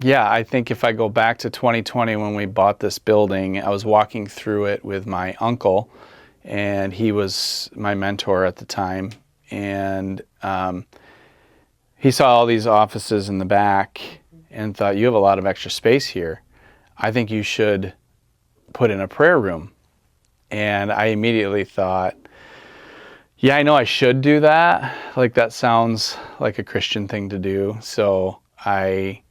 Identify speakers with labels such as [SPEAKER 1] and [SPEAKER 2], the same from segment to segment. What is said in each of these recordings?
[SPEAKER 1] Yeah, I think if I go back to 2020 when we bought this building, I was walking through it with my uncle, and he was my mentor at the time. And he saw all these offices in the back and thought, you have a lot of extra space here. I think you should put in a prayer room. And I immediately thought, yeah, I know I should do that. Like, that sounds like a Christian thing to do. So I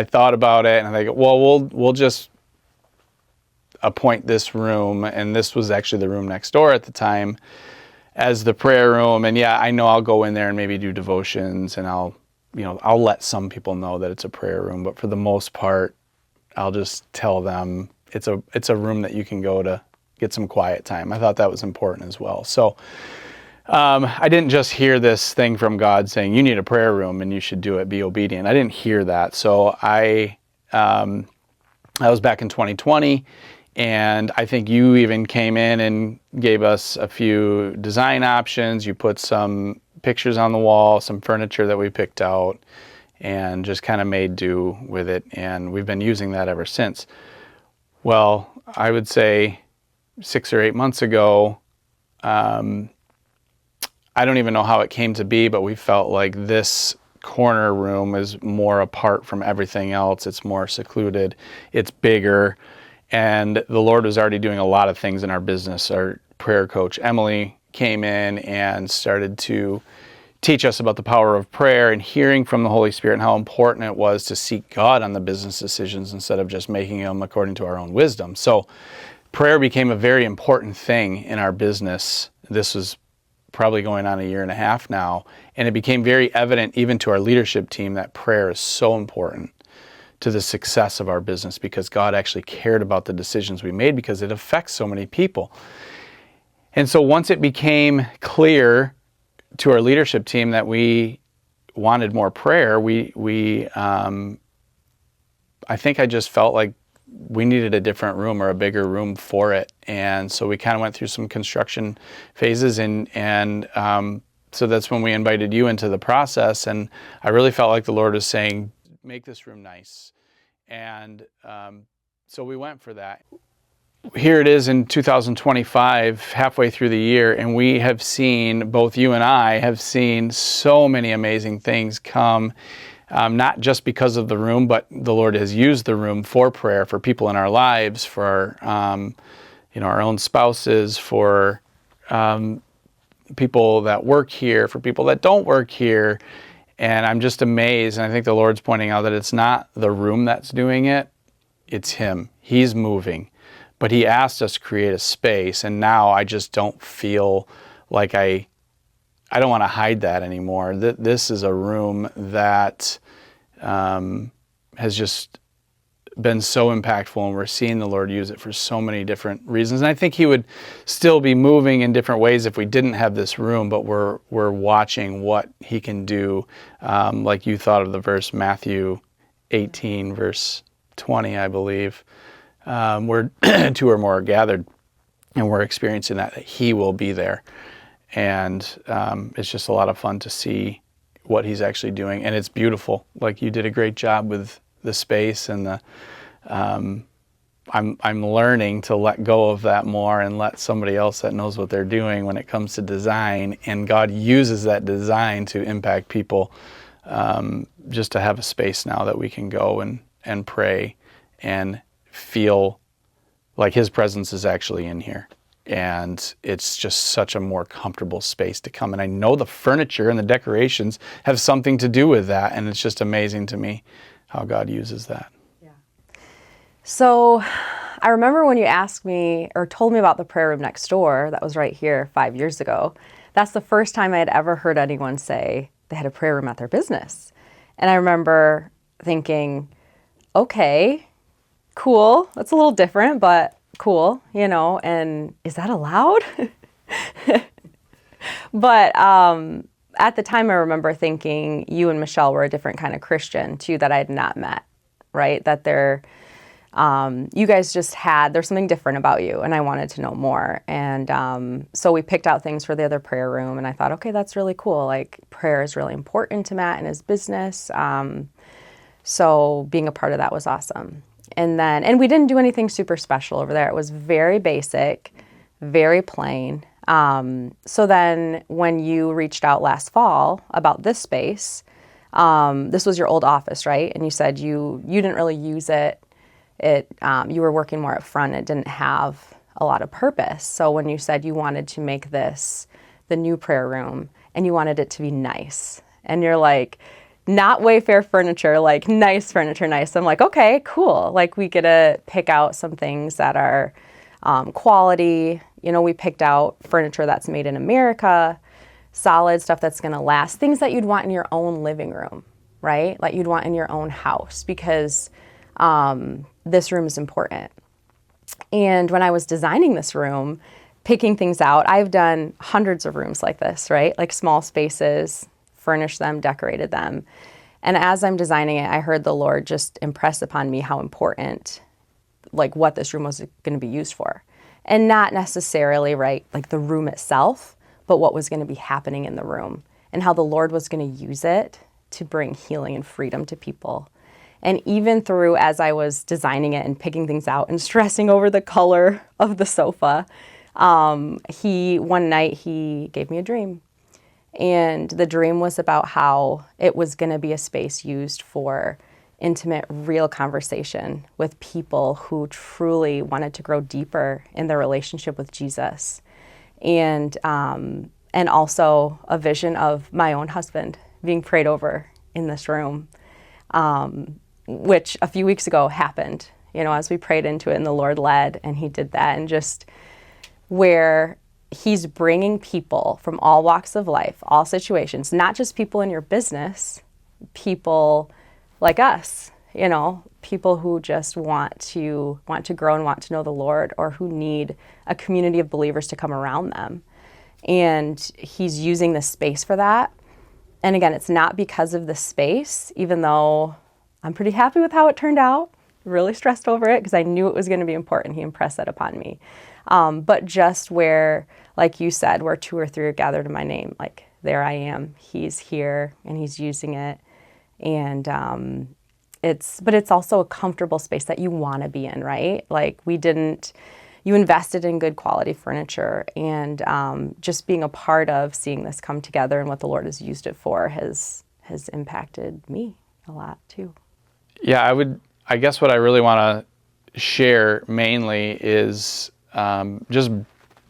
[SPEAKER 1] thought about it, and I think, well, we'll just appoint this room, and this was actually the room next door at the time, as the prayer room. And yeah, I know I'll go in there and maybe do devotions, and I'll let some people know that it's a prayer room, but for the most part, I'll just tell them it's a room that you can go to get some quiet time. I thought that was important as well. So I didn't just hear this thing from God saying, you need a prayer room and you should do it, be obedient. I didn't hear that. So I was back in 2020, and I think you even came in and gave us a few design options. You put some pictures on the wall, some furniture that we picked out, and just kind of made do with it. And we've been using that ever since. Well, I would say 6 or 8 months ago, I don't even know how it came to be, but we felt like this corner room is more apart from everything else. It's more secluded. It's bigger. And the Lord was already doing a lot of things in our business. Our prayer coach, Emily, came in and started to teach us about the power of prayer and hearing from the Holy Spirit, and how important it was to seek God on the business decisions instead of just making them according to our own wisdom. So prayer became a very important thing in our business. This was probably going on 1.5 years now, and it became very evident even to our leadership team that prayer is so important to the success of our business, because God actually cared about the decisions we made, because it affects so many people. And so once it became clear to our leadership team that we wanted more prayer, I think I just felt like we needed a different room, or a bigger room for it. And so we kind of went through some construction phases, and so that's when we invited you into the process. And I really felt like the Lord was saying, make this room nice. And so we went for that. Here it is in 2025, halfway through the year, and we have seen, both you and I have seen, so many amazing things come. Not just because of the room, but the Lord has used the room for prayer, for people in our lives, for our own spouses, for people that work here, for people that don't work here. And I'm just amazed. And I think the Lord's pointing out that it's not the room that's doing it, it's Him. He's moving. But He asked us to create a space, and now I just don't feel like I don't want to hide that anymore. This is a room that has just been so impactful, and we're seeing the Lord use it for so many different reasons. And I think He would still be moving in different ways if we didn't have this room, but we're watching what He can do. Like you thought of the verse, Matthew 18, verse 20, I believe, where 2 or more are gathered, and we're experiencing that He will be there. And it's just a lot of fun to see what He's actually doing, and it's beautiful. Like, you did a great job with the space, and I'm learning to let go of that more and let somebody else that knows what they're doing when it comes to design. And God uses that design to impact people, just to have a space now that we can go and pray and feel like His presence is actually in here. And it's just such a more comfortable space to come. And I know the furniture and the decorations have something to do with that. And it's just amazing to me how God uses that.
[SPEAKER 2] Yeah. So I remember when you asked me or told me about the prayer room next door, that was right here 5 years ago. That's the first time I had ever heard anyone say they had a prayer room at their business. And I remember thinking, okay, cool. That's a little different, but cool, and is that allowed? But at the time, I remember thinking you and Michelle were a different kind of Christian too, that I had not met, right? That you guys just there's something different about you, and I wanted to know more. And so we picked out things for the other prayer room, and I thought, okay, that's really cool. Like, prayer is really important to Matt and his business. So being a part of that was awesome. And we didn't do anything super special over there. It was very basic, very plain. So then when you reached out last fall about this space, this was your old office, right? And you said you didn't really use it. You were working more up front. It didn't have a lot of purpose. So when you said you wanted to make this the new prayer room and you wanted it to be nice, and you're like, not Wayfair furniture, like nice furniture, nice. I'm like, okay, cool. Like we get to pick out some things that are quality. You know, we picked out furniture that's made in America, solid stuff that's going to last, things that you'd want in your own living room, right? Like you'd want in your own house, because this room is important. And when I was designing this room, picking things out, I've done hundreds of rooms like this, right? Like small spaces, furnished them, decorated them. And as I'm designing it, I heard the Lord just impress upon me how important, like what this room was going to be used for. And not necessarily, right, like the room itself, but what was going to be happening in the room and how the Lord was going to use it to bring healing and freedom to people. And even through, as I was designing it and picking things out and stressing over the color of the sofa, one night he gave me a dream. And the dream was about how it was going to be a space used for intimate, real conversation with people who truly wanted to grow deeper in their relationship with Jesus. And also a vision of my own husband being prayed over in this room, which a few weeks ago happened, you know, as we prayed into it and the Lord led and he did that. And just where he's bringing people from all walks of life, all situations, not just people in your business, people like us, you know, people who just want to grow and want to know the Lord, or who need a community of believers to come around them. And he's using the space for that. And again, it's not because of the space, even though I'm pretty happy with how it turned out, really stressed over it because I knew it was going to be important. He impressed that upon me. But just where, like you said, where 2 or 3 are gathered in my name, like there I am. He's here and he's using it. And it's also a comfortable space that you want to be in, right? Like you invested in good quality furniture, and just being a part of seeing this come together and what the Lord has used it for has impacted me a lot too.
[SPEAKER 1] Yeah, I guess what I really want to share mainly is just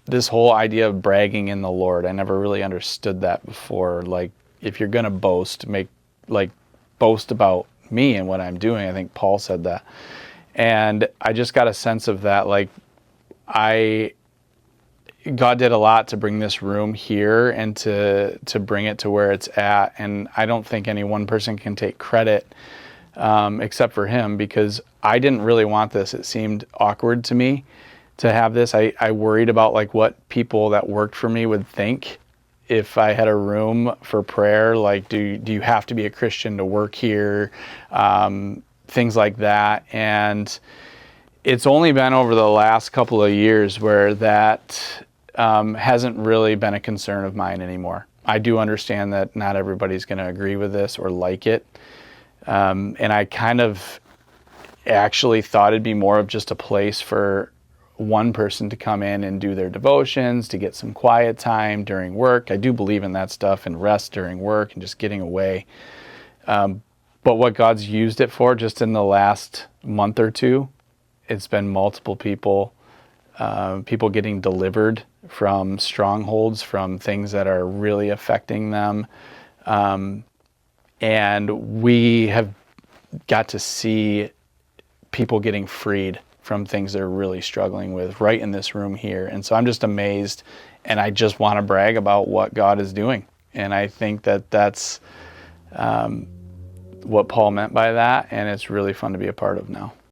[SPEAKER 1] this whole idea of bragging in the Lord. I never really understood that before. Like, if you're going to boast, boast about me and what I'm doing. I think Paul said that. And I just got a sense of that. Like, God did a lot to bring this room here and to bring it to where it's at. And I don't think any one person can take credit except for him, because I didn't really want this. It seemed awkward to me to have this. I worried about like what people that worked for me would think if I had a room for prayer. Like, do you have to be a Christian to work here? Things like that. And it's only been over the last couple of years where that hasn't really been a concern of mine anymore. I do understand that not everybody's going to agree with this or like it. And I kind of actually thought it'd be more of just a place for one person to come in and do their devotions, to get some quiet time during work. I do believe in that stuff, and rest during work and just getting away. But what God's used it for just in the last month or two, it's been multiple people getting delivered from strongholds, from things that are really affecting them. And we have got to see people getting freed from things they're really struggling with right in this room here. And so I'm just amazed, and I just want to brag about what God is doing. And I think that that's what Paul meant by that, and it's really fun to be a part of now.